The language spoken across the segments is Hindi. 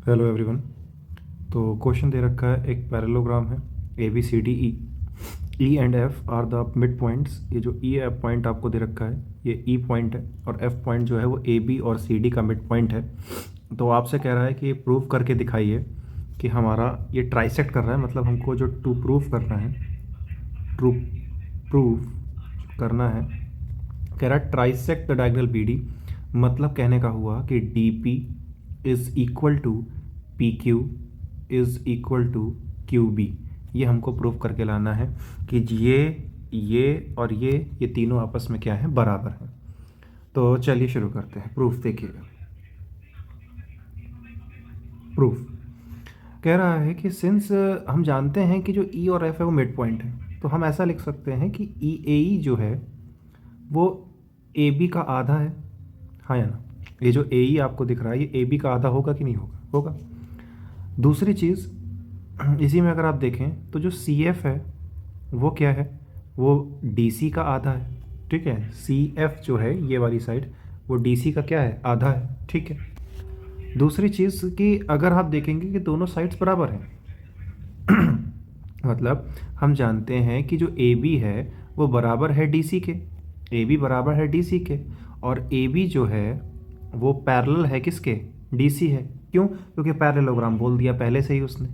Hello everyone. तो क्वेश्चन दे रखा है, एक पैरेललोग्राम है A B C D E. E and F are the mid points. ये जो ई एफ पॉइंट आपको दे रखा है ये ई पॉइंट है और एफ पॉइंट जो है वो ए बी और सी डी का मिड पॉइंट है। तो आपसे कह रहा है कि ये प्रूव करके दिखाइए कि हमारा ये ट्राइसेक्ट कर रहा है, मतलब हमको जो टू प्रूफ करना है, ट्रू प्रूफ करना है, कह रहा है trisect the diagonal B D. मतलब कहने का हुआ कि D P is equal to P Q is equal to Q B. ये हमको प्रूफ करके लाना है कि ये और ये तीनों आपस में क्या है, बराबर है। तो चलिए शुरू करते हैं। प्रूफ देखिएगा। प्रूफ कह रहा है कि सिंस हम जानते हैं कि जो ई और एफ है वो मिड पॉइंट है, तो हम ऐसा लिख सकते हैं कि ई ए ई जो है वो ए बी का आधा है, हाँ या ना। ये जो ए ई आपको दिख रहा है ये ए बी का आधा होगा कि नहीं होगा? होगा। दूसरी चीज़, इसी में अगर आप देखें तो जो सी एफ है वो क्या है, वो डी सी का आधा है। ठीक है, सी एफ जो है ये वाली साइड वो डी सी का क्या है, आधा है। ठीक है। दूसरी चीज़ कि अगर आप देखेंगे कि दोनों साइड्स बराबर हैं मतलब हम जानते हैं कि जो ए बी है वो बराबर है डी सी के, ए बी बराबर है डी सी के, और ए बी जो है वो पैरेलल है किसके, डी सी है। क्यों? क्योंकि पैरेललोग्राम बोल दिया पहले से ही उसने।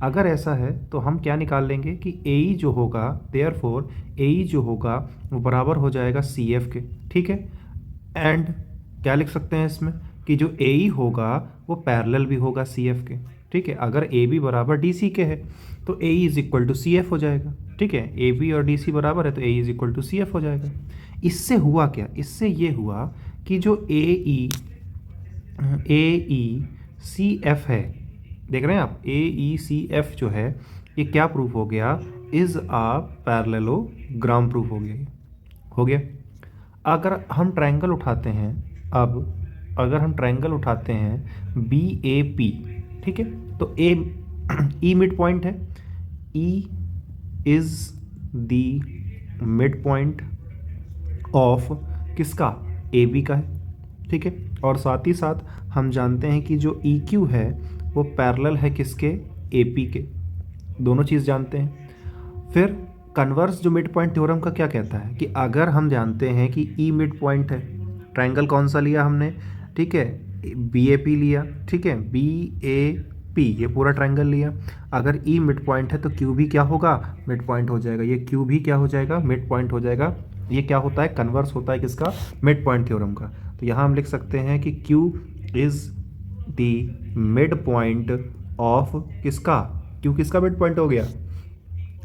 अगर ऐसा है तो हम क्या निकाल लेंगे कि ए ई जो होगा, देयरफॉर ए ई जो होगा वो बराबर हो जाएगा सी एफ के। ठीक है। एंड क्या लिख सकते हैं इसमें कि जो ए ई होगा वो पैरेलल भी होगा सी एफ के। ठीक है। अगर ए बी बराबर डी सी के है तो A E is equal to C F हो जाएगा। ठीक है। ए बी और डी सी बराबर है तो A is equal to C F हो जाएगा। इससे हुआ क्या, इससे ये हुआ कि जो ए ई सी एफ है, देख रहे हैं आप, ए ई सी एफ जो है ये क्या प्रूफ हो गया, इज आ पैरेललोग्राम प्रूफ हो गया। ये हो गया। अगर हम ट्रायंगल उठाते हैं, अब अगर हम ट्रायंगल उठाते हैं बी ए पी, ठीक है, तो ए ई मिड पॉइंट है, E is the mid point of किसका, ए बी का है। ठीक है। और साथ ही साथ हम जानते हैं कि जो ई क्यू है वो पैरेलल है किसके, ए पी के। दोनों चीज़ जानते हैं। फिर कन्वर्स जो मिड पॉइंट थ्योरम का क्या कहता है कि अगर हम जानते हैं कि ई मिड पॉइंट है, ट्रायंगल कौन सा लिया हमने, ठीक है, बी ए पी लिया। ठीक है, बी ए पी ये पूरा ट्रायंगल लिया। अगर ई मिड पॉइंट है तो क्यू भी क्या होगा, मिड पॉइंट हो जाएगा। ये क्यू भी क्या हो जाएगा, मिड पॉइंट हो जाएगा। ये क्या होता है, कन्वर्स होता है किसका, मिड पॉइंट थ्योरम का। तो यहाँ हम लिख सकते हैं कि Q is the mid point of किसका, Q किसका मिड पॉइंट हो गया,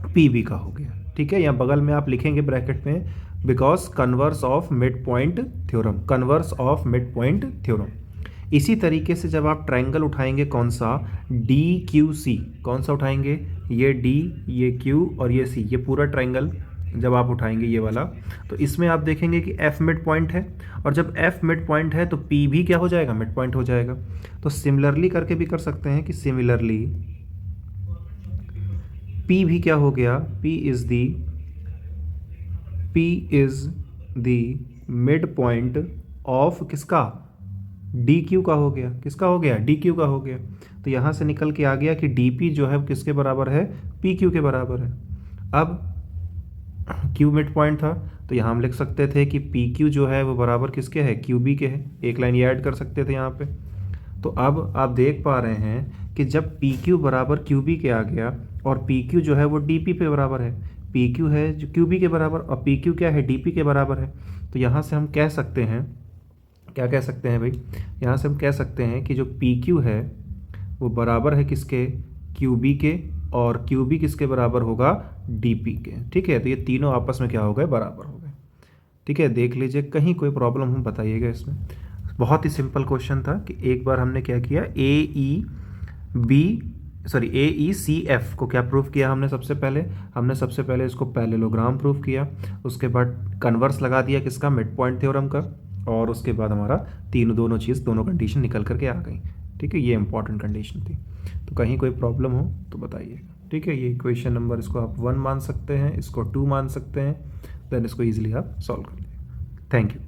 PB का हो गया। ठीक है। यहाँ बगल में आप लिखेंगे ब्रैकेट में, because converse of mid point theorem, converse of mid point theorem. इसी तरीके से जब आप ट्रायंगल उठाएंगे कौन सा, DQC, कौन सा उठाएंगे, ये D, ये Q और ये C, ये पूरा ट्रायंगल जब आप उठाएंगे ये वाला, तो इसमें आप देखेंगे कि F मिड पॉइंट है, और जब F मिड पॉइंट है तो P भी क्या हो जाएगा, मिड पॉइंट हो जाएगा। तो सिमिलरली करके भी कर सकते हैं कि सिमिलरली P भी क्या हो गया, P is the mid point of किसका, DQ का हो गया, किसका हो गया, DQ का हो गया। तो यहाँ से निकल के आ गया कि DP जो है किसके बराबर है, PQ के बराबर है। अब Q मिड पॉइंट था तो यहाँ हम लिख सकते थे कि PQ जो है वो बराबर किसके है, QB के है। एक लाइन ये ऐड कर सकते थे यहाँ पे। तो अब आप देख पा रहे हैं कि जब PQ बराबर QB के आ गया और PQ जो है वो DP पे बराबर है, PQ है जो QB के बराबर और PQ क्या है, DP के बराबर है। तो यहाँ से हम कह सकते हैं, क्या कह सकते हैं भाई, यहाँ से हम कह सकते हैं कि जो PQ है वो बराबर है किसके, QB के, और QB किसके बराबर होगा, DP के। ठीक है। तो ये तीनों आपस में क्या हो गए, बराबर हो गए। ठीक है। देख लीजिए, कहीं कोई प्रॉब्लम हो बताइएगा इसमें। बहुत ही सिंपल क्वेश्चन था कि एक बार हमने क्या किया, ए ई सी एफ को क्या प्रूफ किया हमने, हमने सबसे पहले इसको पैरेललोग्राम प्रूफ किया, उसके बाद कन्वर्स लगा दिया किसका, मिड पॉइंट थ्योरम का, और उसके बाद हमारा दोनों कंडीशन निकल करके आ गई। ठीक है। ये इंपॉर्टेंट कंडीशन थी। तो कहीं कोई प्रॉब्लम हो तो बताइएगा। ठीक है। ये इक्वेशन नंबर, इसको आप 1 मान सकते हैं, इसको 2 मान सकते हैं, देन इसको ईजिली आप सॉल्व कर लीजिए। Thank you.